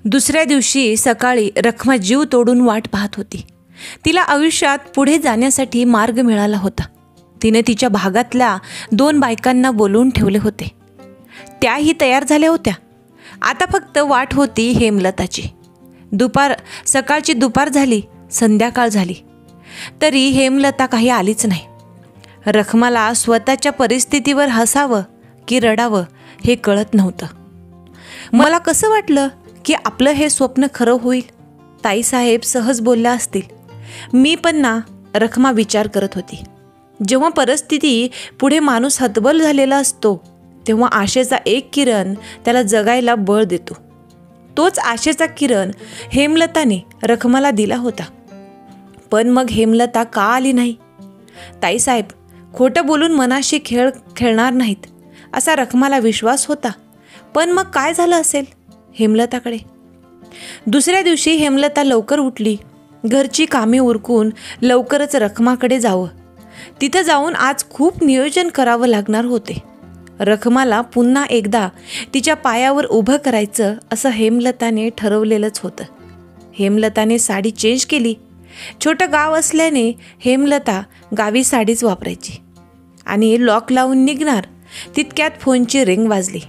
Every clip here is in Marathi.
दुसऱ्या दिवशी सकाळी रखमा जीव तोडून वाट पाहत होती. तिला आयुष्यात पुढे जाण्यासाठी मार्ग मिळाला होता. तिने तिच्या भागातल्या 2 बायकांना बोलवून ठेवले होते. त्याही तयार झाल्या होत्या. आता फक्त वाट होती हेमलताची. सकाळची दुपार झाली, संध्याकाळ झाली, तरी हेमलता काही आलीच नाही. रखमाला स्वतःच्या परिस्थितीवर हसावं की रडावं हे कळत नव्हतं. मला कसं वाटलं की आपलं हे स्वप्न खरं होईल. ताईसाहेब सहज बोलल्या असतील. मी पण ना, रखमा विचार करत होती. जेव्हा परिस्थिती पुढे माणूस हतबल झालेला असतो तेव्हा आशेचा एक किरण त्याला जगायला बळ देतो. तोच आशेचा किरण हेमलताने रखमाला दिला होता. पण मग हेमलता का आली नाही? ताईसाहेब खोटं बोलून मनाशी खेळणार नाहीत असा रखमाला विश्वास होता. पण मग काय झालं असेल हेमलताकडे? दुसऱ्या दिवशी हेमलता लवकर उठली. घरची कामे उरकून लवकरच रखमाकडे जावं. तिथं जाऊन आज खूप नियोजन करावं लागणार होते. रखमाला पुन्हा एकदा तिच्या पायावर उभं करायचं असं हेमलताने ठरवलेलंच होतं. हेमलताने साडी चेंज केली. छोटं गाव असल्याने हेमलता गावी साडीच वापरायची आणि लॉक लावून निघणार तितक्यात फोनची रिंग वाजली.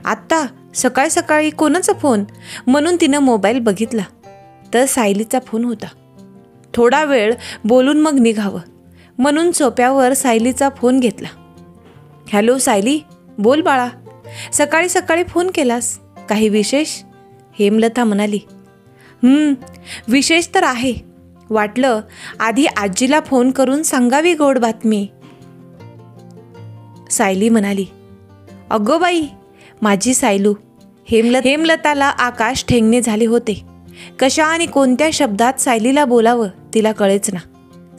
आत्ता सकाळी सकाळी कोणाचा फोन म्हणून तिनं मोबाईल बघितला तर सायलीचा फोन होता. थोडा वेळ बोलून मग निघावं म्हणून सोप्यावर सायलीचा फोन घेतला. हॅलो सायली, बोल बाळा, सकाळी सकाळी फोन केलास, काही विशेष? हेमलता म्हणाली. विशेष तर आहे. वाटलं आधी आजीला फोन करून सांगावी गोड बातमी. सायली म्हणाली. अगो बाई माझी सायलू. हेमलताला आकाश ठेंगणे झाले होते. कशा आणि कोणत्या शब्दात सायलीला बोलावं तिला कळेच ना.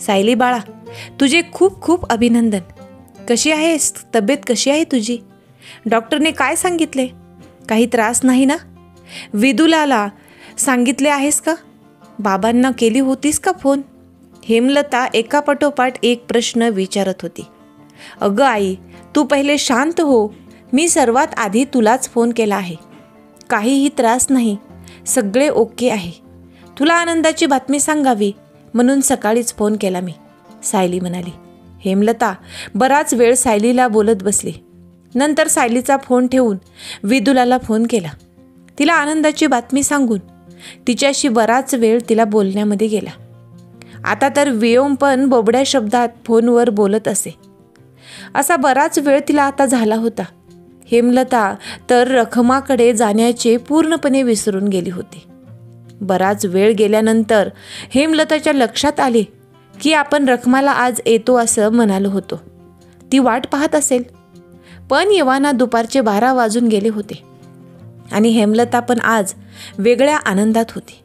सायली बाळा, तुझे खूप खूप अभिनंदन. कशी आहेस? तब्येत कशी आहे तुझी? डॉक्टरने काय सांगितले? काही त्रास नाही ना? विदुलाला सांगितले आहेस का? बाबांना केली होतीस का फोन? हेमलता एकापाठोपाठ एक प्रश्न विचारत होती. अगं आई, तू पहिले शांत हो. मी सर्वात आधी तुलाच फोन केला आहे. काहीही त्रास नाही, सगळे ओके आहे. तुला आनंदाची बातमी सांगावी म्हणून सकाळीच फोन केला मी, सायली म्हणाली. हेमलता बराच वेळ सायलीला बोलत बसली. नंतर सायलीचा फोन ठेवून विदुलाला फोन केला. तिला आनंदाची बातमी सांगून तिच्याशी बराच वेळ तिला बोलण्यामध्ये गेला. आता तर व्योम पण बोबड्या शब्दात फोनवर बोलत असे. असा बराच वेळ तिला आता झाला होता. हेमलता तर रखमाकडे जाण्याचे पूर्णपणे विसरून गेली होती. बराच वेळ गेल्यानंतर हेमलताच्या लक्षात आले की आपण रखमाला आज येतो असं म्हणालो होतो. ती वाट पाहत असेल. पण येवाना दुपारचे 12 वाजून गेले होते आणि हेमलता पण आज वेगळ्या आनंदात होती.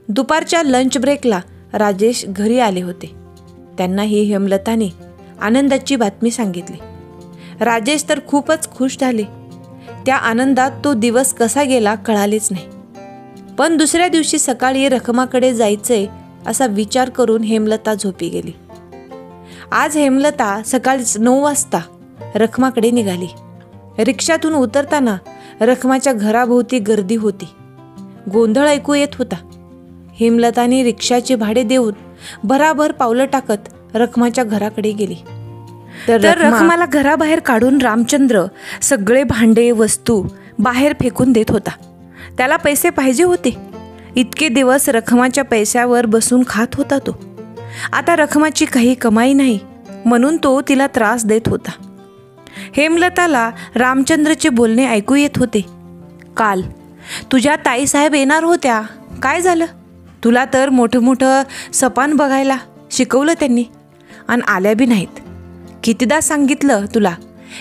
दुपारच्या लंच ब्रेकला राजेश घरी आले होते. त्यांनाही हेमलताने आनंदाची बातमी सांगितली. राजेश तर खूपच खुश झाले. त्या आनंदात तो दिवस कसा गेला कळालेच नाही. पण दुसऱ्या दिवशी सकाळी रखमाकडे जायचंय असा विचार करून हेमलता झोपी गेली. आज हेमलता सकाळी 9 वाजता रखमाकडे निघाली. रिक्षातून उतरताना रखमाच्या घराभोवती गर्दी होती. गोंधळ ऐकू येत होता. हेमलताने रिक्षाचे भाडे देऊन भराभर पावलं टाकत रखमाच्या घराकडे गेली. तर रखमाला घराबाहेर काढून रामचंद्र सगळे भांडे वस्तू बाहेर फेकून देत होता. त्याला पैसे पाहिजे होते. इतके दिवस रखमाच्या पैशावर बसून खात होता तो. आता रखमाची काही कमाई नाही म्हणून तो तिला त्रास देत होता. हेमलताला रामचंद्रचे बोलणे ऐकू येत होते. काल तुझ्या ताईसाहेब येणार होत्या, काय झालं? तुला तर मोठं सपान बघायला शिकवलं त्यांनी आणि आल्या बी नाहीत. कितीदा सांगितलं तुला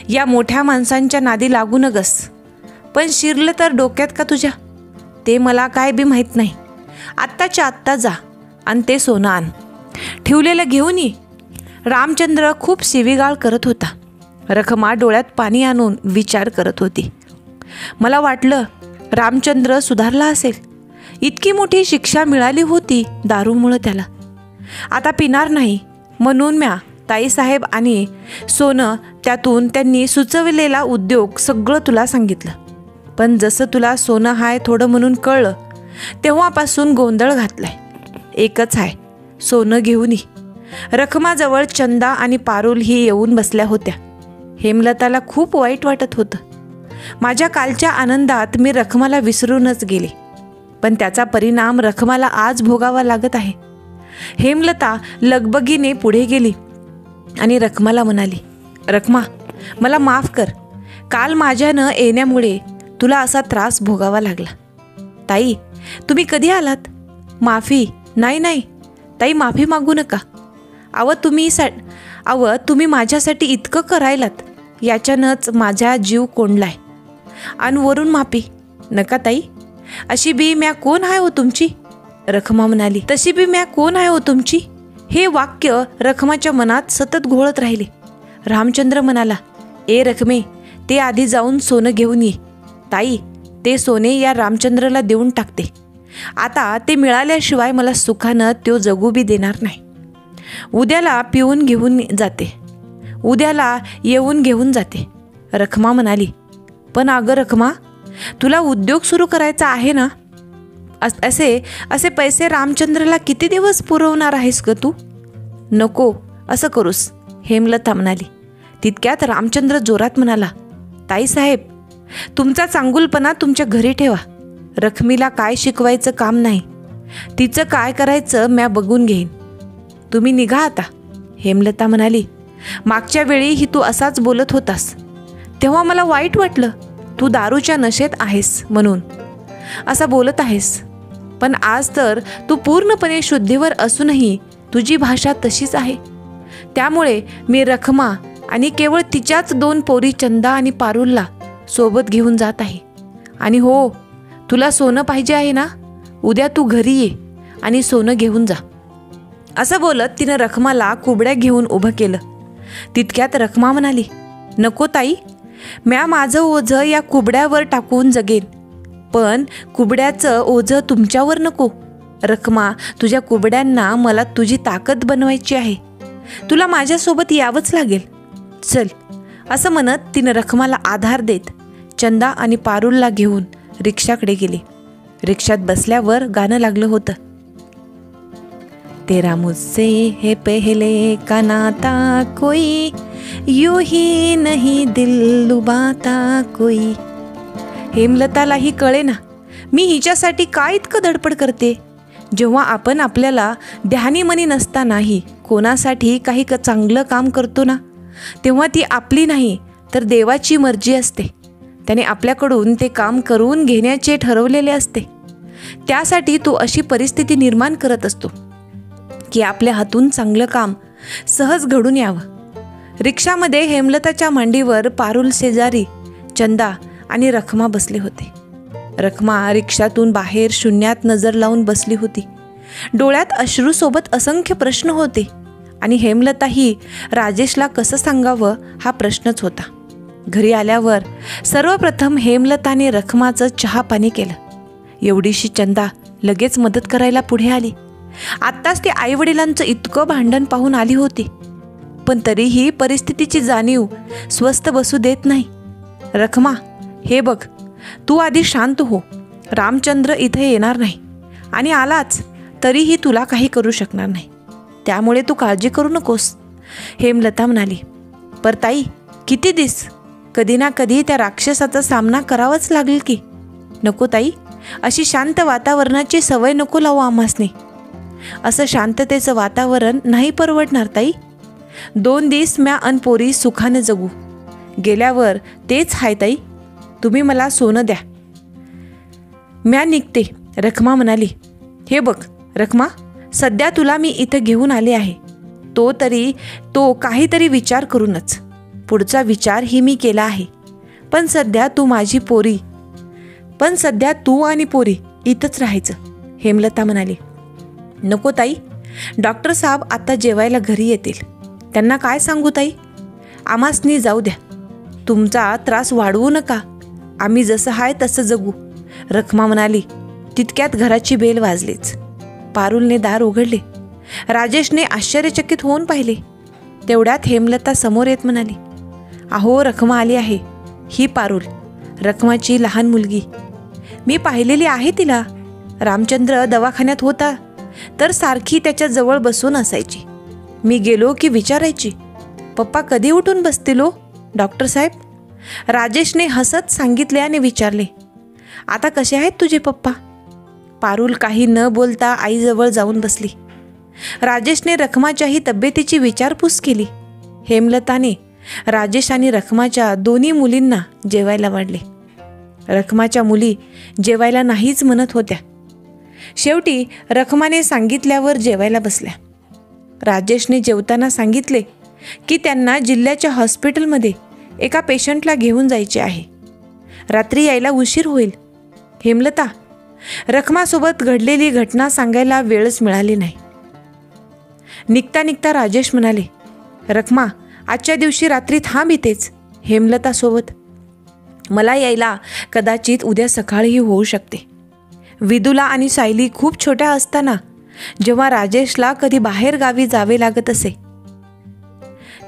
या मोठ्या माणसांच्या नादी लागू नगस. पण शिरलं तर डोक्यात का तुझ्या? ते मला काय बी माहीत नाही. आत्ताच्या आत्ता जा आणि ते सोनं आण. ठेवलेलं घेऊन ये. रामचंद्र खूप शिवीगाळ करत होता. रखमा डोळ्यात पाणी आणून विचार करत होती. मला वाटलं रामचंद्र सुधारला असेल. इतकी मोठी शिक्षा मिळाली होती दारूमुळं त्याला. आता पिणार नाही म्हणून म्या ताईसाहेब आणि सोनं त्यातून त्यांनी सुचवलेला उद्योग सगळं तुला सांगितलं. पण जसं तुला सोनं हाय थोडं म्हणून कळलं तेव्हापासून गोंधळ घातलाय. एकच आहे, सोनं घेऊन ये. रखमाजवळ चंदा आणि पारुल ही येऊन बसल्या होत्या. हेमलताला खूप वाईट वाटत होतं. माझ्या कालच्या आनंदात मी रखमाला विसरूनच गेले, पण त्याचा परिणाम रखमाला आज भोगावा लागत आहे. हेमलता लगबगीने पुढे गेली आणि रखमाला म्हणाली, रखमा, मला माफ कर. काल माझ्या न येण्यामुळे तुला असा त्रास भोगावा लागला. ताई, तुम्ही कधी आलात? माफी? नाही ताई, माफी मागू नका. तुम्ही माझ्यासाठी इतकं करायलात याच्यानंच माझा जीव कोंडलाय. आणि वरून माफी नका ताई. अशी बी म्या कोण आहे हो तुमची? रखमा म्हणाली, तशी बी म्या कोण आहे हो तुमची? हे वाक्य रखमाच्या मनात सतत घोळत राहिले. रामचंद्र म्हणाला, ए रखमे, ते आधी जाऊन सोनं घेऊन ये. ताई, ते सोने या रामचंद्रला देऊन टाकते. आता ते मिळाल्याशिवाय मला सुखानं तो जगू बी देणार नाही. उद्याला येऊन घेऊन जाते. रखमा म्हणाली, पण अगं रखमा, तुला उद्योग सुरू करायचा आहे ना? असे पैसे रामचंद्रला किती दिवस पुरवणार आहेस ग तू? नको असं करूस, हेमलता म्हणाली. तितक्यात रामचंद्र जोरात म्हणाला, ताईसाहेब, तुमचा चांगुलपणा तुमच्या घरी ठेवा. रखमीला काय शिकवायचं काम नाही. तिचं काय करायचं म्या बघून घेईन. तुम्ही निघा आता. हेमलता म्हणाली, मागच्या वेळीही तू असाच बोलत होतास, तेव्हा मला वाईट वाटलं. तू दारूच्या नशेत आहेस म्हणून असं बोलत आहेस, पण आज तर तू पूर्णपणे शुद्धीवर असूनही तुझी भाषा तशीच आहे. त्यामुळे मी रखमा आणि केवळ तिच्याच 2 पोरी चंदा आणि पारुलला सोबत घेऊन जात आहे. आणि हो, तुला सोनं पाहिजे आहे ना? उद्या तू घरी ये आणि सोनं घेऊन जा. असं बोलत तिनं रखमाला कुबड्या घेऊन उभं केलं. तितक्यात रखमा म्हणाली, नको ताई, म्या माझं ओझं या कुबड्यावर टाकून जगेन, पण कुबड्याचं ओझं तुमच्यावर नको. रखमा, तुझ्या कुबड्यांना मला तुझी ताकद बनवायची आहे. तुला माझ्यासोबत यावंच लागेल. चल. असं म्हणत तिनं रखमाला आधार देत चंदा आणि पारुलला घेऊन रिक्षाकडे गेली. रिक्षात बसल्यावर गाणं लागलं होतं, तेरा मुझसे है पहले का नाता कोई, यूं ही नहीं दिल लुबाता कोई. हेमलतालाही कळे ना, मी हिच्यासाठी काय इतकं धडपड करते. जेव्हा आपण आपल्याला ध्यानीमनी नसतानाही कोणासाठी काही चांगलं काम करतो ना, तेव्हा ती आपली नाही तर देवाची मर्जी असते. त्याने आपल्याकडून ते काम करून घेण्याचे ठरवलेले असते. त्यासाठी तो अशी परिस्थिती निर्माण करत असतो की आपल्या हातून चांगलं काम सहज घडून यावं. रिक्षामध्ये हेमलताच्या मांडीवर पारुल शेजारी चंदा आणि रखमा बसले होते. रखमा रिक्षातून बाहेर शून्यात नजर लावून बसली होती. डोळ्यात अश्रूसोबत असंख्य प्रश्न होते आणि हेमलताही राजेशला कसं सांगावं हा प्रश्नच होता. घरी आल्यावर सर्वप्रथम हेमलताने रखमाचं चहा पाणी केलं. एवढीशी चंदा लगेच मदत करायला पुढे आली. आत्ताच ती आईवडिलांचं इतकं भांडण पाहून आली होती, पण तरीही परिस्थितीची जाणीव स्वस्थ बसू देत नाही. रखमा, हे बघ, तू आधी शांत हो. रामचंद्र इथे येणार नाही आणि आलाच तरीही तुला काही करू शकणार नाही, त्यामुळे तू काळजी करू नकोस, हेमलता म्हणाली. पर ताई, किती दिस, कधी ना कधी त्या राक्षसाचा सामना करावाच लागेल की. नको ताई, अशी शांत वातावरणाची सवय नको लावू आम्हासने. असं शांततेचं वातावरण नाही परवडणार ताई. 2 दिवस म्या अनपोरी सुखाने जगू. गेल्यावर तेच हाय ताई. तुम्ही मला सोनं द्या, म्या निघते, रखमा म्हणाली. हे बघ रखमा, सध्या तुला मी इथं घेऊन आले आहे, तो काहीतरी विचार करूनच. पुढचा विचार ही मी केला आहे, पण सध्या तू आणि पोरी इथंच राहायचं, हेमलता म्हणाली. नको ताई, डॉक्टर साहेब आता जेवायला घरी येतील, त्यांना काय सांगू ताई. आम्हासनी जाऊ द्या, तुमचा त्रास वाढवू नका, आम्ही जसं आहे तसं जगू, रखमा म्हणाली. तितक्यात घराची बेल वाजलीच. पारुलने दार उघडले. राजेशने आश्चर्यचकित होऊन पाहिले. तेवढ्यात हेमलता समोर येत म्हणाली, अहो रखमा आली आहे, ही पारुल. रखमाची लहान मुलगी. मी पाहिलेली आहे तिला. रामचंद्र दवाखान्यात होता तर सारखी त्याच्या जवळ बसून असायची. मी गेलो की विचारायची, पप्पा कधी उठून बसतील हो डॉक्टर साहेब? राजेशने हसत सांगितले आणि विचारले, आता कसे आहेत तुझे पप्पा? पारुल काही न बोलता आईजवळ जाऊन बसली. राजेशने रखमाच्याही तब्येतीची विचारपूस केली. हेमलताने राजेश आणि रखमाच्या दोन्ही मुलींना जेवायला वाढले. रखमाच्या मुली जेवायला नाहीच म्हणत होत्या. शेवटी रखमाने सांगितल्यावर जेवायला बसल्या. राजेशने जेवताना सांगितले की त्यांना जिल्ह्याच्या हॉस्पिटलमध्ये एका पेशंटला घेऊन जायचे आहे. रात्री यायला उशीर होईल. हेमलता, रखमासोबत घडलेली घटना सांगायला वेळच मिळाली नाही. निघता निघता राजेश म्हणाले, रखमा, आजच्या दिवशी रात्री थांब इथेच हेमलतासोबत. मला यायला कदाचित उद्या सकाळीही होऊ शकते. विदूला आणि सायली खूप छोट्या असताना जेव्हा राजेशला कधी बाहेर गावी जावे लागत असे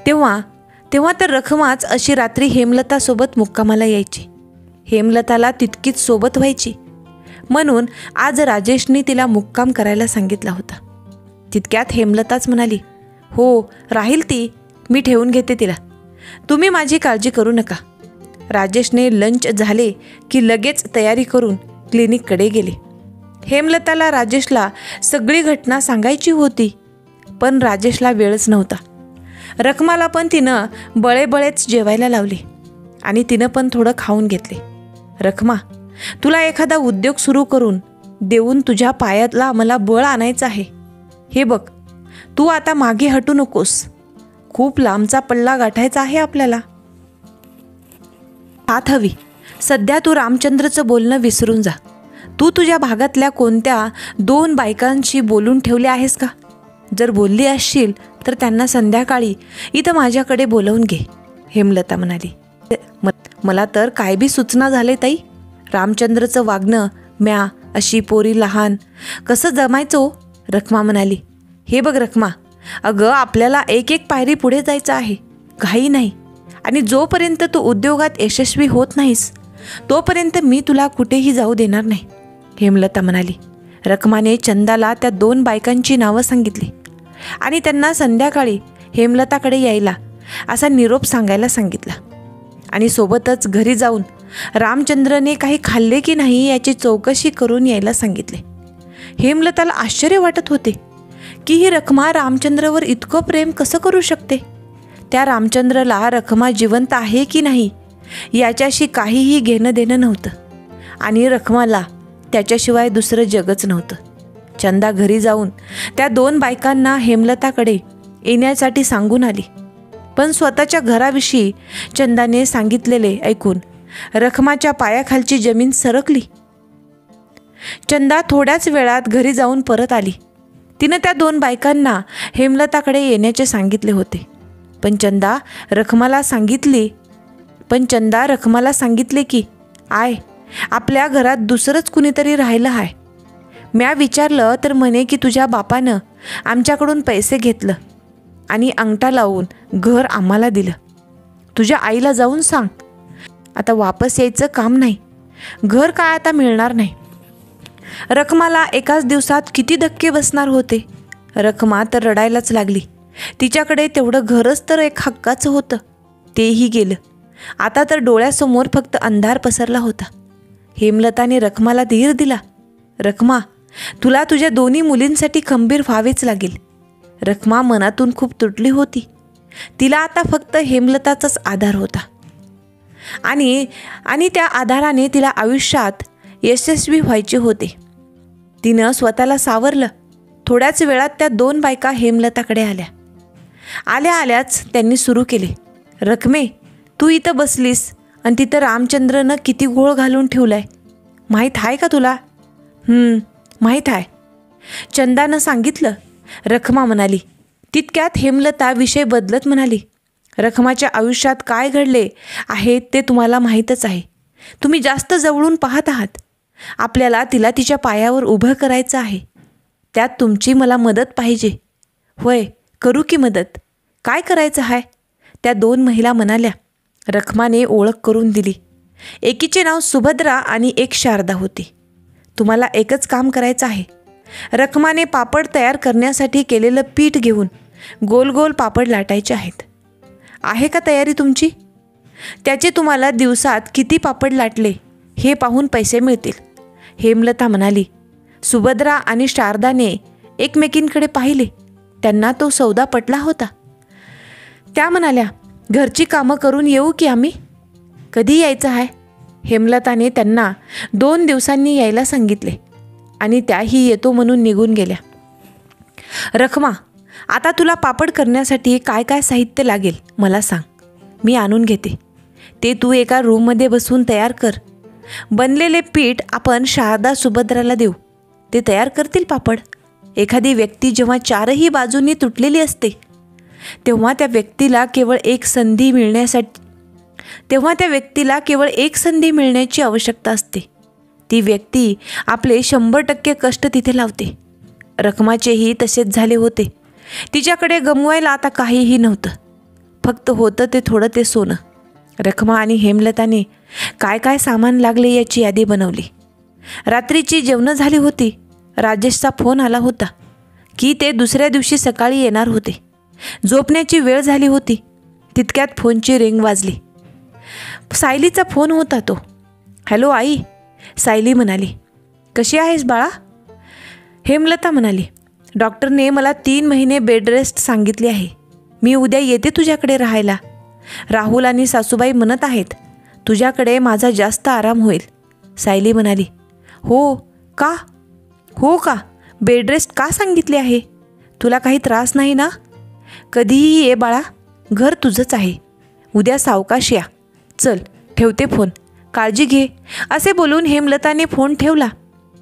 तेव्हा तर रखमाच अशी रात्री हेमलतासोबत मुक्कामाला यायची. हेमलताला तितकीच सोबत व्हायची. म्हणून आज राजेशने तिला मुक्काम करायला सांगितला होता. तितक्यात हेमलताच म्हणाली, हो राहील ती, मी ठेवून घेते तिला, तुम्ही माझी काळजी करू नका. राजेशने लंच झाले की लगेच तयारी करून क्लिनिककडे गेले. हेमलताला राजेशला सगळी घटना सांगायची होती, पण राजेशला वेळच नव्हता. रखमाला पण तिनं बळेबळेच जेवायला लावले आणि तिनं पण थोडं खाऊन घेतले. रखमा, तुला एखादा उद्योग सुरू करून देऊन तुझ्या पायातला मला बळ आणायचं आहे. हे बघ, तू आता मागे हटू नकोस. खूप लांबचा पल्ला गाठायचा आहे आपल्याला. साथ हवी. सध्या तू रामचंद्रचं बोलणं विसरून जा. तू तुझ्या भागातल्या कोणत्या 2 बायकांशी बोलून ठेवले आहेस का? जर बोलली असशील तर त्यांना संध्याकाळी इथं माझ्याकडे बोलवून घे. हेमलता म्हणाली, मला तर काय बी सूचना झाले ताई. रामचंद्रचं वागणं म्या अशी पोरी लहान कसं जमायचं हो? रखमा म्हणाली, हे बघ रखमा, अगं आपल्याला एक एक पायरी पुढे जायचं आहे, घाई नाही. आणि जोपर्यंत तू उद्योगात यशस्वी होत नाहीस तोपर्यंत मी तुला कुठेही जाऊ देणार नाही. हेमलता म्हणाली. रखमाने चंदाला त्या 2 बायकांची नावं सांगितली आणि त्यांना संध्याकाळी हेमलताकडे यायला असा निरोप सांगायला सांगितला. आणि सोबतच घरी जाऊन रामचंद्रने काही खाल्ले की नाही याची चौकशी करून यायला सांगितले. हेमलताला आश्चर्य वाटत होते की ही रखमा रामचंद्रवर इतकं प्रेम कसं करू शकते. त्या रामचंद्रला रखमा जिवंत आहे की नाही याच्याशी काहीही घेणं देणं नव्हतं आणि रखमाला त्याच्याशिवाय दुसरं जगच नव्हतं. चंदा घरी जाऊन त्या 2 बायकांना हेमलताकडे येण्यासाठी सांगून आली. पण स्वतःच्या घराविषयी चंदाने सांगितलेले ऐकून रखमाच्या पायाखालची जमीन सरकली. चंदा थोड्याच वेळात घरी जाऊन परत आली. तिनं त्या 2 बायकांना हेमलताकडे येण्याचे सांगितले होते. पण चंदा रखमाला सांगितले की आपल्या घरात दुसरंच कुणीतरी राहिलं आहे. म्या विचारलं तर म्हणे की तुझ्या बापानं आमच्याकडून पैसे घेतलं आणि अंगठा लावून घर आम्हाला दिलं. तुझ्या आईला जाऊन सांग, आता वापस यायचं काम नाही. घर काय आता मिळणार नाही. रखमाला एकाच दिवसात किती धक्के बसणार होते. रखमा तर रडायलाच लागली. तिच्याकडे तेवढं घरच तर एक हक्काचं होतं, तेही गेलं. आता तर डोळ्यासमोर फक्त अंधार पसरला होता. हेमलताने रखमाला धीर दिला. रखमा, तुला तुझ्या 2 मुलींसाठी खंबीर व्हावेच लागेल. रखमा मनातून खूप तुटली होती. तिला आता फक्त हेमलताचाच आधार होता आणि त्या आधाराने तिला आयुष्यात यशस्वी व्हायचे होते. तिनं स्वतःला सावरलं. थोड्याच वेळात त्या 2 बायका हेमलताकडे आल्याच त्यांनी सुरू केले. रखमे, तू इथं बसलीस आणि तिथं रामचंद्रनं किती घोळ घालून ठेवलाय माहीत आहे का तुला? माहीत आहे, चंदानं सांगितलं. रखमा म्हणाली. तितक्यात हेमलता विषय बदलत म्हणाली, रखमाच्या आयुष्यात काय घडले आहे ते तुम्हाला माहीतच आहे. तुम्ही जास्त जवळून पाहत आहात. आपल्याला तिला तिच्या पायावर उभं करायचं आहे. त्यात तुमची मला मदत पाहिजे. होय, करू की मदत. काय करायचं आहे? त्या 2 महिला म्हणाल्या. रखमाने ओळख करून दिली. एकीचे नाव सुभद्रा आणि एक शारदा होती. तुम्हाला एकच काम करायचं आहे. रखमाने पापड तयार करण्यासाठी केलेलं पीठ घेऊन गोल गोल पापड लाटायचे आहेत. आहे का तयारी तुमची? त्याचे तुम्हाला दिवसात किती पापड लाटले हे पाहून पैसे मिळतील. हेमलता म्हणाली. सुभद्रा आणि शारदाने एकमेकींकडे पाहिले. त्यांना तो सौदा पटला होता. त्या म्हणाल्या, घरची कामं करून येऊ की आम्ही? कधी यायचं आहे? हेमलताने त्यांना 2 दिवसांनी यायला सांगितले आणि त्याही येतो म्हणून निघून गेल्या. रखमा, आता तुला पापड करण्यासाठी काय काय साहित्य लागेल मला सांग, मी आणून घेते. ते तू एका रूममध्ये बसून तयार कर. बनलेले पीठ आपण शारदा सुभद्राला देऊ. ते तयार करतील पापड. एखादी व्यक्ती जेव्हा 4ही बाजूंनी तुटलेली असते तेव्हा त्या व्यक्तीला केवळ एक संधी मिळण्याची आवश्यकता असते. ती व्यक्ती आपले 100% कष्ट तिथे लावते. रखमाचेही तसेच झाले होते. तिच्याकडे गमवायला आता काहीही नव्हतं. फक्त होतं ते थोडं ते सोनं. रखमा आणि हेमलताने काय काय सामान लागले याची यादी बनवली. रात्रीची जेवणं झाली होती. राजेशचा फोन आला होता की ते दुसऱ्या दिवशी सकाळी येणार होते. झोपण्याची वेळ झाली होती. तितक्यात फोनची रिंग वाजली. सायलीचा फोन होता तो. हॅलो आई, सायली म्हणाली. कशी आहेस बाळा? हेमलता म्हणाली. डॉक्टरने मला 3 महिने बेड रेस्ट सांगितली आहे. मी उद्या येते तुझ्याकडे राहायला. राहुल आणि सासूबाई म्हणत आहेत तुझ्याकडे माझा जास्त आराम होईल. सायली म्हणाली. हो का? बेड रेस्ट का सांगितली आहे? तुला काही त्रास नाही ना? कधीही ये बाळा, घर तुझंच आहे. उद्या सावकाश या. चल ठेवते फोन, काळजी घे. असे बोलून हेमलताने फोन ठेवला.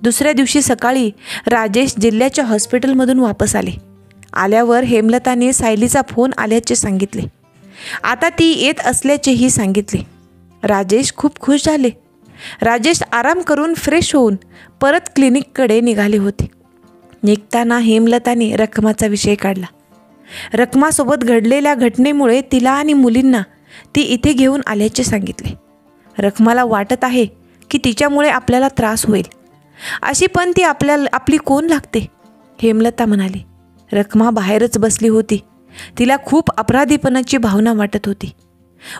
दुसऱ्या दिवशी सकाळी राजेश जिल्ह्याच्या हॉस्पिटलमधून वापस आले. आल्यावर हेमलताने सायलीचा फोन आल्याचे सांगितले. आता ती येत असल्याचेही सांगितले. राजेश खूप खुश झाले. राजेश आराम करून फ्रेश होऊन परत क्लिनिककडे निघाले होते. निघताना हेमलताने रखमाचा विषय काढला. रखमासोबत घडलेल्या घटनेमुळे तिला आणि मुलींना ती इथे घेऊन आल्याचे सांगितले. रखमाला वाटत आहे की तिच्यामुळे आपल्याला त्रास होईल. अशी पण ती आपली कोण लागते? हेमलता म्हणाली. रखमा बाहेरच बसली होती. तिला खूप अपराधीपणाची भावना वाटत होती.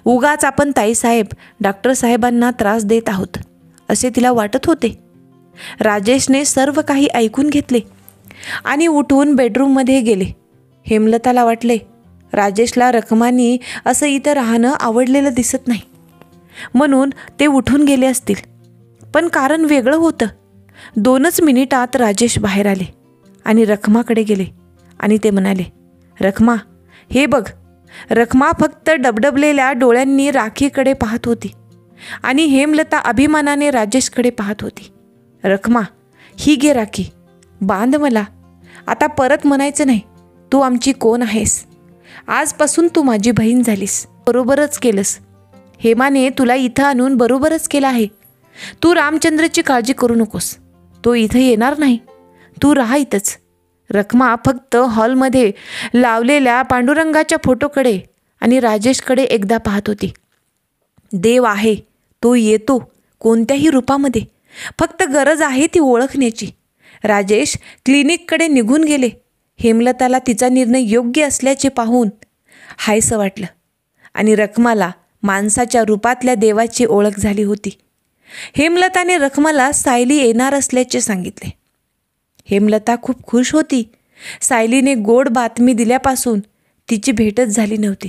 उगाच आपण ताईसाहेब, डॉक्टर साहेबांना त्रास देत आहोत असे तिला वाटत होते. राजेशने सर्व काही ऐकून घेतले आणि उठून बेडरूममध्ये गेले. हेमलताला वाटले राजेशला रखमानी असं इथं राहणं आवडलेलं दिसत नाही म्हणून ते उठून गेले असतील. पण कारण वेगळं होतं. 2च मिनिटात राजेश बाहेर आले आणि रखमाकडे गेले आणि ते म्हणाले, रखमा हे बघ. रखमा फक्त डबडबलेल्या डोळ्यांनी राखीकडे पाहत होती आणि हेमलता अभिमानाने राजेशकडे पाहत होती. रखमा, ही घे राखी, बांध मला. आता परत म्हणायचं नाही तू आमची कोण आहेस. आजपासून तू माझी बहीण झालीस. बरोबरच केलंस. हेमाने तुला इथं आणून बरोबरच केलं आहे. तू रामचंद्रची काळजी करू नकोस. तो इथं येणार नाही. तू राहा इथंच. रखमा फक्त हॉलमध्ये लावलेल्या पांडुरंगाच्या फोटोकडे आणि राजेशकडे एकदा पाहत होती. देव आहे, तो येतो कोणत्याही रूपामध्ये. फक्त गरज आहे ती ओळखण्याची. राजेश क्लिनिककडे निघून गेले. हेमलताला तिचा निर्णय योग्य असल्याचे पाहून हायसं वाटलं आणि रखमाला माणसाच्या रूपातल्या देवाची ओळख झाली होती. हेमलताने रखमाला सायली येणार असल्याचे सांगितले. हेमलता खूप खुश होती. सायलीने गोड बातमी दिल्यापासून तिची भेटच झाली नव्हती.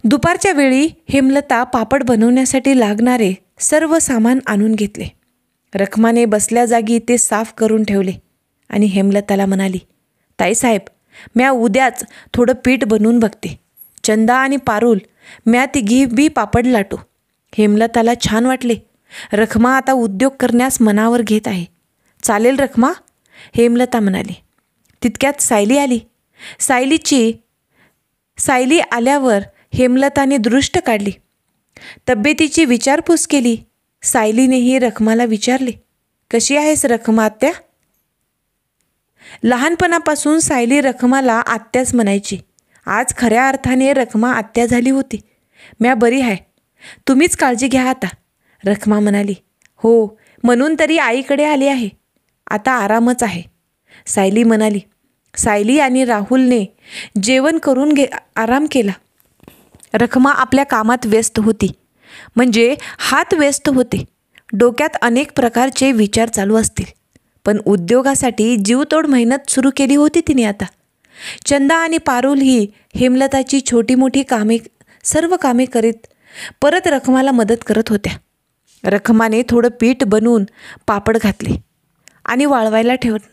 दुपारच्या वेळी हेमलता पापड बनवण्यासाठी लागणारे सर्व सामान आणून घेतले. रखमाने बसल्या जागी ते साफ करून ठेवले आणि हेमलताला म्हणाली, ताईसाहेब, म्या उद्याच थोडं पीठ बनवून बघते. चंदा आणि पारुल म्या तिघी बी पापड लाटू. हेमलताला छान वाटले. रखमा आता उद्योग करण्यास मनावर घेत आहे. चालेल रखमा, हेमलता म्हणाली. तितक्यात सायली आली. सायली आल्यावर हेमलताने दृष्ट काढली. तब्येतीची विचारपूस केली. सायलीनेही रखमाला विचारले, कशी आहेस रखमा आत्या? लहानपणापासून सायली रखमाला आत्याच म्हणायची. आज खऱ्या अर्थाने रखमा आत्या झाली होती. म्या बरी आहे. तुम्हीच काळजी घ्या आता, रखमा म्हणाली. हो, म्हणून तरी आईकडे आली आहे. आता आरामच आहे, सायली म्हणाली. सायली आणि राहुलने जेवण करून आराम केला. रखमा आपल्या कामात व्यस्त होती, म्हणजे हात व्यस्त होते. डोक्यात अनेक प्रकारचे विचार चालू असतील, पण उद्योगासाठी जीवतोड मेहनत सुरू केली होती तिने आता. चंदा आणि पारुल ही हेमलताची छोटी मोठी सर्व कामे करीत परत रखमाला मदत करत होत्या. रखमाने थोडं पीठ बनवून पापड घातले आणि वाळवायला ठेवले.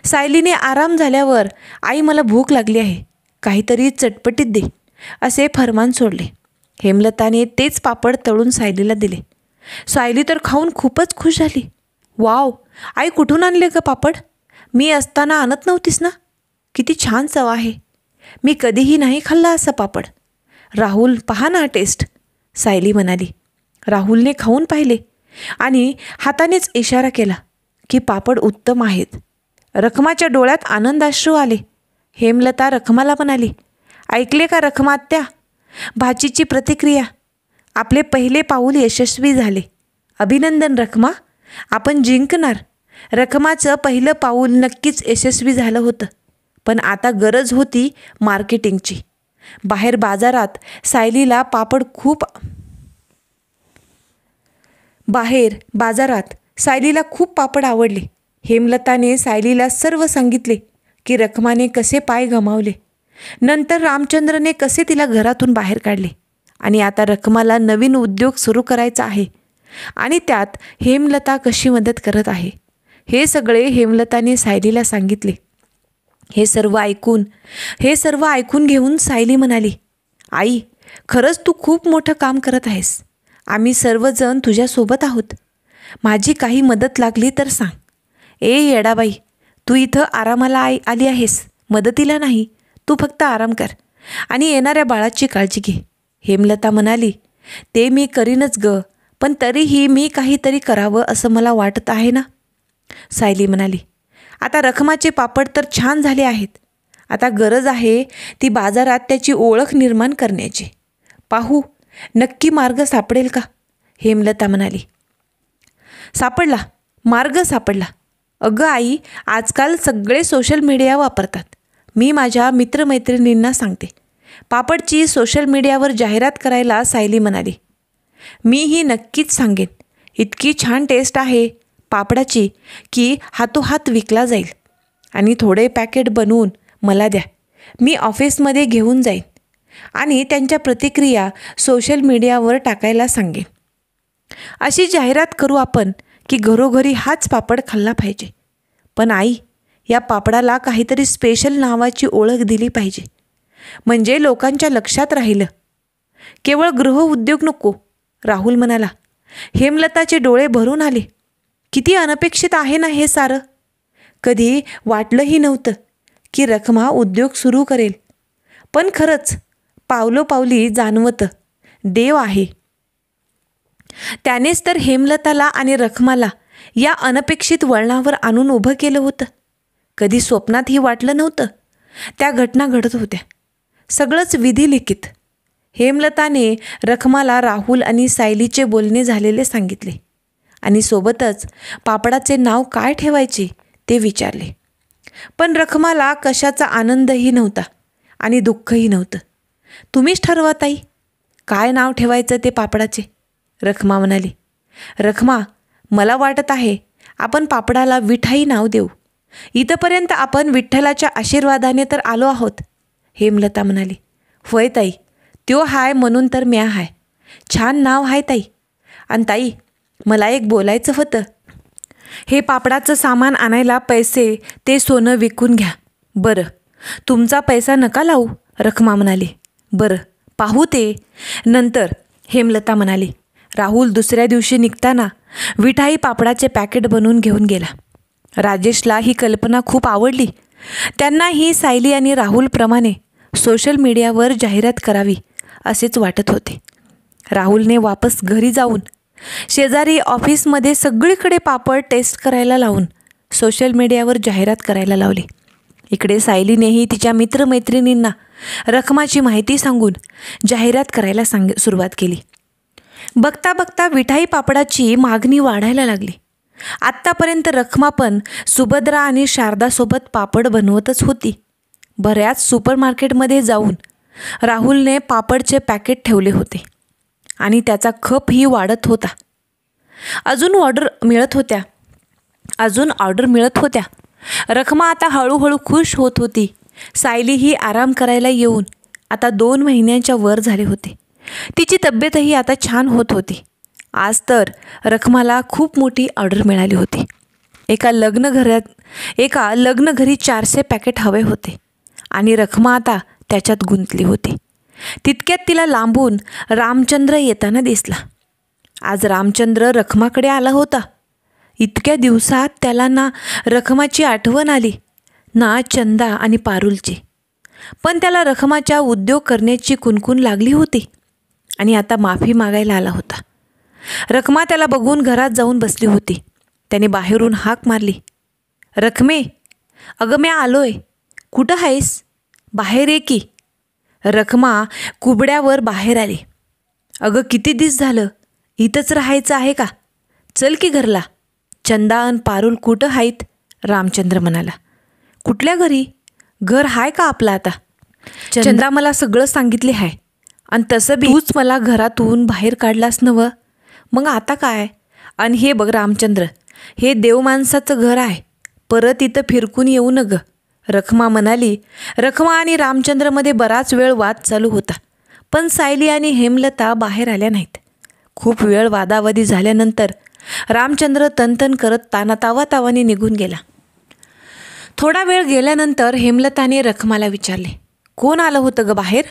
सायलीने आराम झाल्यावर, आई मला भूक लागली आहे, काहीतरी चटपटीत दे, असे फरमान सोडले. हेमलताने तेच पापड तळून सायलीला दिले. सायली तर खाऊन खूपच खुश झाली. वाव, आई कुठून आणले ग पापड? मी असताना आणत नव्हतीस ना? किती छान चव आहे, मी कधीही नाही खाल्ला असा पापड. राहुल, पहा ना टेस्ट, सायली म्हणाली. राहुलने खाऊन पाहिले आणि हातानेच इशारा केला की पापड उत्तम आहेत. रखमाच्या डोळ्यात आनंदाश्रू आले. हेमलता रखमाला म्हणाली, ऐकले का रखमा आत्या, भाचीची प्रतिक्रिया? आपले पहिले पाऊल यशस्वी झाले. अभिनंदन रखमा, आपण जिंकणार. रखमाचं पहिलं पाऊल नक्कीच यशस्वी झालं होतं, पण आता गरज होती मार्केटिंगची. बाहेर बाजारात सायलीला खूप पापड आवडले. हेमलताने सायलीला सर्व सांगितले की रखमाने कसे पाय गमावले, नंतर रामचंद्रने कसे तिला घरातून बाहेर काढले आणि आता रखमाला नवीन उद्योग सुरू करायचा आहे आणि त्यात हेमलता कशी मदत करत आहे, हे सगळे हेमलताने सायलीला सांगितले. हे सर्व ऐकून घेऊन सायली म्हणाली, आई, खरंच तू खूप मोठं काम करत आहेस. आम्ही सर्वजण तुझ्यासोबत आहोत. माझी काही मदत लागली तर सांग. ए येडाबाई, तू इथं आरामाला आली आहेस, मदतीला नाही. तू फक्त आराम कर आणि येणाऱ्या बाळाची काळजी घे. हेमलता म्हणाली, ते मी करीनच ग, पण तरीही मी काहीतरी करावं असं मला वाटत आहे ना. सायली म्हणाली, आता रखमाचे पापड तर छान झाले आहेत. आता गरज आहे ती बाजारात त्याची ओळख निर्माण करण्याची. पाहू नक्की मार्ग सापडेल का. हेमलता म्हणाली. मार्ग सापडला. अगं आई, आजकाल सगळे सोशल मीडिया वापरतात. मी माझ्या मित्रमैत्रिणींना सांगते पापडची सोशल मीडियावर जाहिरात करायला, सायली म्हणाली. मीही नक्कीच सांगेन. इतकी छान टेस्ट आहे पापडाची की हातोहात विकला जाईल. आणि थोडे पॅकेट बनवून मला द्या, मी ऑफिसमध्ये घेऊन जाईन आणि त्यांच्या प्रतिक्रिया सोशल मीडियावर टाकायला सांगेन. अशी जाहिरात करू आपण की घरोघरी हाच पापड खाल्ला पाहिजे. पण आई, या पापडाला काहीतरी स्पेशल नावाची ओळख दिली पाहिजे, म्हणजे लोकांच्या लक्षात राहिलं. केवळ गृहउद्योग नको, राहुल म्हणाला. हेमलताचे डोळे भरून आले. किती अनपेक्षित आहे ना हे सारं. कधी वाटलंही नव्हतं की रखमा उद्योग सुरू करेल, पण खरंच पावलोपावली जाणवतं देव आहे. त्यानेच तर हेमलताला आणि रखमाला या अनपेक्षित वळणावर आणून उभं केलं होतं. कधी स्वप्नातही वाटलं नव्हतं त्या घटना घडत होत्या. सगळंच विधिलिखित. हेमलताने रखमाला राहुल आणि सायलीचे बोलणे झालेले सांगितले आणि सोबतच पापडाचे नाव काय ठेवायचे ते विचारले. पण रखमाला कशाचा आनंदही नव्हता आणि दुःखही नव्हतं. तुम्हीच ठरवा ताई, काय नाव ठेवायचं ते पापडाचे, रखमा म्हणाली. रखमा, मला वाटत आहे आपण पापडाला विठाई नाव देऊ. इथपर्यंत आपण विठ्ठलाच्या आशीर्वादाने तर आलो आहोत, हेमलता म्हणाली. होय ताई, त्यो हाय म्हणून तर म्या हाय. छान नाव हाय ताई. आणि ताई, मला एक बोलायचं होतं. हे पापडाचं सामान आणायला पैसे ते सोनं विकून घ्या. बरं, तुमचा पैसा नका लावू, रखमा म्हणाली. बरं, पाहू ते नंतर, हेमलता म्हणाली. राहुल दुसऱ्या दिवशी निघताना विठाई पापडाचे पॅकेट बनवून घेऊन गेला. राजेशला ही कल्पना खूप आवडली. त्यांनाही सायली आणि राहुलप्रमाणे सोशल मीडियावर जाहिरात करावी असेच वाटत होते. राहुलने वापस घरी जाऊन शेजारी ऑफिसमध्ये सगळीकडे पापड टेस्ट करायला लावून सोशल मीडियावर जाहिरात करायला लावली. इकडे सायलीनेही तिच्या मित्रमैत्रिणींना रखमाची माहिती सांगून जाहिरात करायला सुरुवात केली. बघता बघता विठाई पापडाची मागणी वाढायला लागली. आत्तापर्यंत रखमा पण सुभद्रा आणि शारदासोबत पापड बनवतच होती. बऱ्याच सुपरमार्केटमध्ये जाऊन राहुलने पापडचे पॅकेट ठेवले होते आणि त्याचा खपही वाढत होता. अजून ऑर्डर मिळत होत्या. रखमा आता हळूहळू खुश होत होती. सायलीही आराम करायला येऊन आता 2 महिन्यांच्या वर झाले होते. तिची तब्येतही आता छान होत होती. आज तर रखमाला खूप मोठी ऑर्डर मिळाली होती. एका लग्न घरी 400 पॅकेट हवे होते आणि रखमा आता त्याच्यात गुंतली होती. तितक्यात तिला लांबून रामचंद्र येताना दिसला. आज रामचंद्र रखमाकडे आला होता. इतक्या दिवसात त्याला ना रखमाची आठवण आली ना चंदा आणि पारुलची. पण त्याला रखमाच्या उद्योग करण्याची कुणकुण लागली होती आणि आता माफी मागायला आला होता. रखमा त्याला बघून घरात जाऊन बसली होती. त्याने बाहेरून हाक मारली, रखमे, अगं मी आलोय, कुठं आहेस, बाहेर ये की. रखमा कुबड्यावर बाहेर आली. अगं किती दिस झालं, इथंच राहायचं आहे का, चल की घरला. चंदा आणि पारुल कुठं आहेत, रामचंद्र म्हणाला. कुठल्या घरी, घर हाय का आपलं आता. चंदा मला सगळं सांगितले आहे आणि तसं बी तूच मला घरातून बाहेर काढलास नवं, मग आता काय. आणि हे बघ रामचंद्र, हे देवमाणसाचं घर आहे, परत इथं फिरकून येऊ न ग, रखमा म्हणाली. रखमा आणि रामचंद्रमध्ये बराच वेळ वाद चालू होता, पण सायली आणि हेमलता बाहेर आल्या नाहीत. खूप वेळ वादावादी झाल्यानंतर रामचंद्र तनतन करत तावातावाने निघून गेला. थोडा वेळ गेल्यानंतर हेमलताने रखमाला विचारले, कोण आलं होतं ग बाहेर.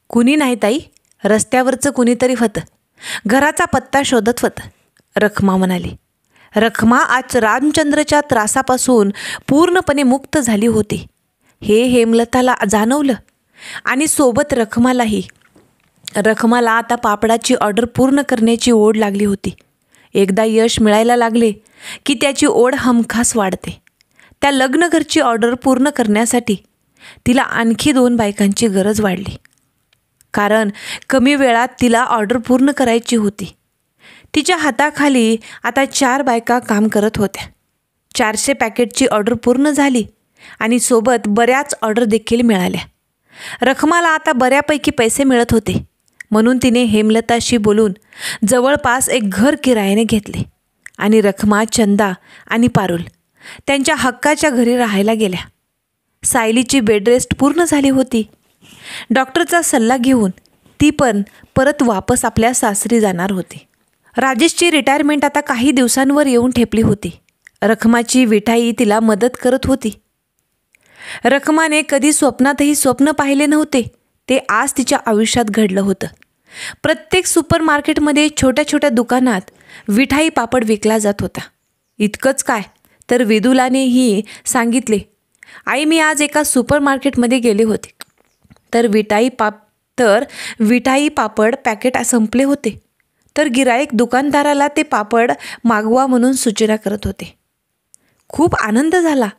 कुणी नाही ताई, रस्त्यावरचं कुणीतरी होतं, घराचा पत्ता शोधत होतं, रखमा म्हणाली. रखमा आज रामचंद्रच्या त्रासापासून पूर्णपणे मुक्त झाली होती हे हेमलताला जाणवलं आणि सोबत रखमालाही. रखमाला आता पापडाची ऑर्डर पूर्ण करण्याची ओढ लागली होती. एकदा यश मिळायला लागले की त्याची ओढ हमखास वाढते. त्या लग्नघरची ऑर्डर पूर्ण करण्यासाठी तिला आणखी 2 बायकांची गरज वाढली, कारण कमी वेळात तिला ऑर्डर पूर्ण करायची होती. तिच्या हाताखाली आता 4 बायका काम करत होत्या. 400 पॅकेटची ऑर्डर पूर्ण झाली आणि सोबत बऱ्याच ऑर्डर देखील मिळाल्या. रखमाला आता बऱ्यापैकी पैसे मिळत होते, म्हणून तिने हेमलताशी बोलून जवळपास एक घर किरायाने घेतले आणि रखमा, चंदा आणि पारुल त्यांच्या हक्काच्या घरी राहायला गेल्या. सायलीची बेडरेस्ट पूर्ण झाली होती. डॉक्टरचा सल्ला घेऊन ती पण परत वापस आपल्या सासरी जाणार होती. राजेशची रिटायरमेंट आता काही दिवसांवर येऊन ठेपली होती. रखमाची विठाई तिला मदत करत होती. रखमाने कधी स्वप्नातही स्वप्न पाहिले नव्हते ते आज तिच्या आयुष्यात घडलं होतं. प्रत्येक सुपरमार्केटमध्ये छोट्या छोट्या दुकानात विठाई पापड विकला जात होता. इतकंच काय तर विदुलानेही सांगितले, आई मी आज एका सुपरमार्केटमध्ये गेले होते तर विठाई पापड पॅकेट संपले होते, तर गिराईक दुकानदाराला ते पापड मागवा म्हणून सूचना करत होते. खूप आनंद झाला.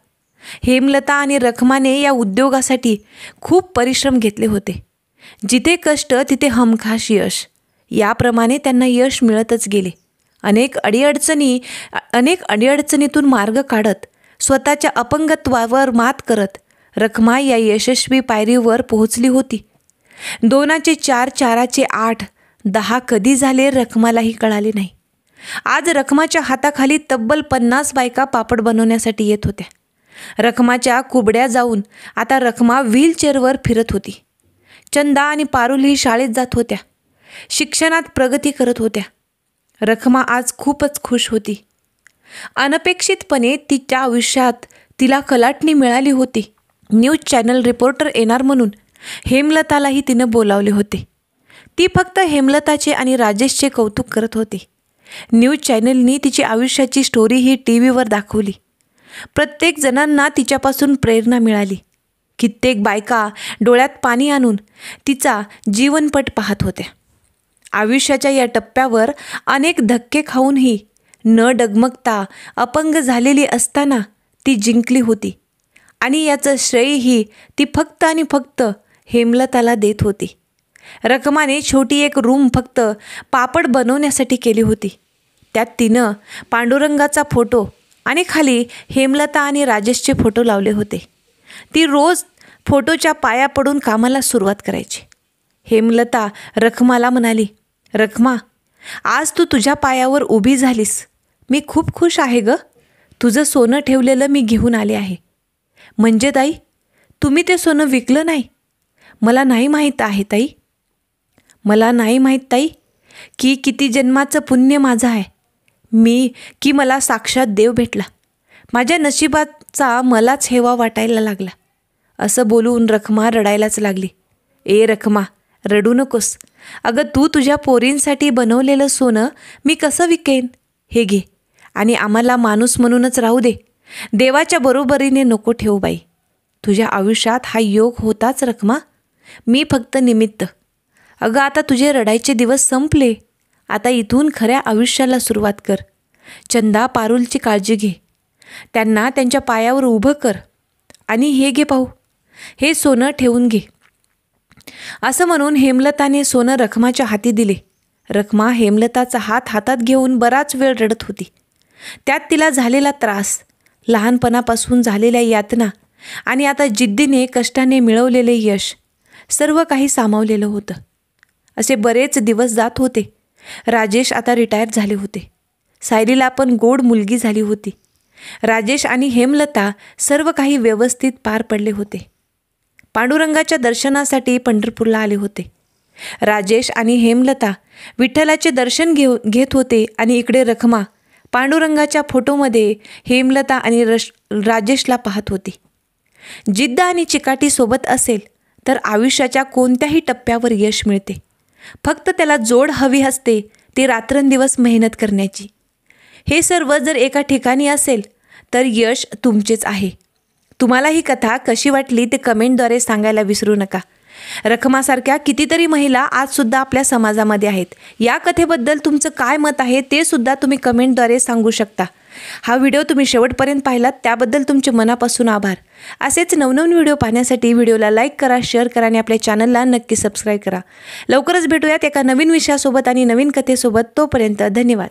हेमलता आणि रखमाने या उद्योगासाठी खूप परिश्रम घेतले होते. जिथे कष्ट तिथे हमखास यश. याप्रमाणे त्यांना यश मिळतच गेले. अनेक अडीअडचणीतून मार्ग काढत, स्वतःच्या अपंगत्वावर मात करत रखमा या यशस्वी पायरीवर पोहोचली होती. 2चे 4, 4चे 8, 10 कधी झाले रखमालाही कळाले नाही. आज रखमाच्या हाताखाली तब्बल 50 बायका पापड बनवण्यासाठी येत होत्या. रखमाच्या कुबड्या जाऊन आता रखमा व्हीलचेअरवर फिरत होती. चंदा आणि पारुलही शाळेत जात होत्या, शिक्षणात प्रगती करत होत्या. रखमा आज खूपच खुश होती. अनपेक्षितपणे तिच्या आयुष्यात तिला कलाटणी मिळाली होती. न्यूज चॅनल रिपोर्टर येणार म्हणून हेमलतालाही तिनं बोलावले होते. ती फक्त हेमलताचे आणि राजेशचे कौतुक करत होती. न्यूज चॅनलनी तिची आयुष्याची स्टोरीही TV वर दाखवली. प्रत्येक जणांना तिच्यापासून प्रेरणा मिळाली. कित्येक बायका डोळ्यात पाणी आणून तिचा जीवनपट पाहत होत्या. आयुष्याच्या या टप्प्यावर अनेक धक्के खाऊनही न डगमगता अपंग झालेली असताना ती जिंकली होती आणि याचं श्रेयही ती फक्त आणि फक्त हेमलताला देत होती. रखमाने छोटी एक रूम फक्त पापड बनवण्यासाठी केली होती. त्यात तिनं पांडुरंगाचा फोटो आणि खाली हेमलता आणि राजेशचे फोटो लावले होते. ती रोज फोटोच्या पाया पडून कामाला सुरुवात करायची. हेमलता रखमाला म्हणाली, रखमा, आज तू तुझ्या पायावर उभी झालीस. मी खूप खुश आहे ग. तुझं सोनं ठेवलेलं मी घेऊन आले आहे. म्हणजे ताई, तुम्ही ते सोनं विकलं नाही? मला नाही माहीत आहे ताई. मला नाही माहीत ताई की किती जन्माचं पुण्य माझं आहे की मला साक्षात देव भेटला. माझ्या नशिबाचा मलाच हेवा वाटायला लागला. असं बोलून रखमा रडायलाच लागली. ए रखमा, रडू नकोस. अगं, तू तुझ्या पोरींसाठी बनवलेलं सोनं मी कसं विकेन? हे घे आणि आम्हाला माणूस म्हणूनच राहू दे. देवाच्या बरोबरीने नको ठेवू बाई. तुझ्या आयुष्यात हा योग होताच रखमा. मी फक्त निमित्त. अगं, आता तुझे रडायचे दिवस संपले. आता इथून खऱ्या आयुष्याला सुरुवात कर. चंदा, पारुलची काळजी घे. त्यांना त्यांच्या पायावर उभं कर. आणि हे घे पाहू, हे सोनं ठेवून घे. असं म्हणून हेमलताने सोनं रखमाच्या हाती दिले. रखमा हेमलताचा हात हातात घेऊन बराच वेळ रडत होती. त्यात तिला झालेला त्रास, लहानपणापासून झालेल्या यातना आणि आता जिद्दीने कष्टाने मिळवलेले यश, सर्व काही सामावलेलं होतं. असे बरेच दिवस जात होते. राजेश आता रिटायर झाले होते. सायलीला पण गोड मुलगी झाली होती. राजेश आणि हेमलता सर्व काही व्यवस्थित पार पडले होते. पांडुरंगाच्या दर्शनासाठी पंढरपूरला आले होते. राजेश आणि हेमलता विठ्ठलाचे दर्शन घेत होते आणि इकडे रखमा पांडुरंगाच्या फोटोमध्ये हेमलता आणि राजेशला पाहत होती. जिद्द आणि चिकाटी सोबत असेल तर आयुष्याच्या कोणत्याही टप्प्यावर यश मिळते. फक्त त्याला जोड हवी असते, ती रात्रंदिवस मेहनत करण्याची. हे सर्व जर एका ठिकाणी असेल तर यश तुमचेच आहे. तुम्हाला ही कथा कशी वाटली ते कमेंटद्वारे सांगायला विसरू नका. रखमासारख्या कितीतरी महिला आजसुद्धा आपल्या समाजामध्ये आहेत. या कथेबद्दल तुमचं काय मत आहे ते सुद्धा तुम्ही कमेंटद्वारे सांगू शकता. हा व्हिडिओ तुम्ही शेवटपर्यंत पाहिलात त्याबद्दल तुमचे मनापासून आभार. असेच नवनवीन व्हिडिओ पाहण्यासाठी व्हिडिओला लाईक करा, शेअर करा आणि आपल्या चॅनलला नक्की सबस्क्राईब करा. लवकरच भेटूयात एका नवीन विषयासोबत आणि नवीन कथेसोबत. तोपर्यंत धन्यवाद.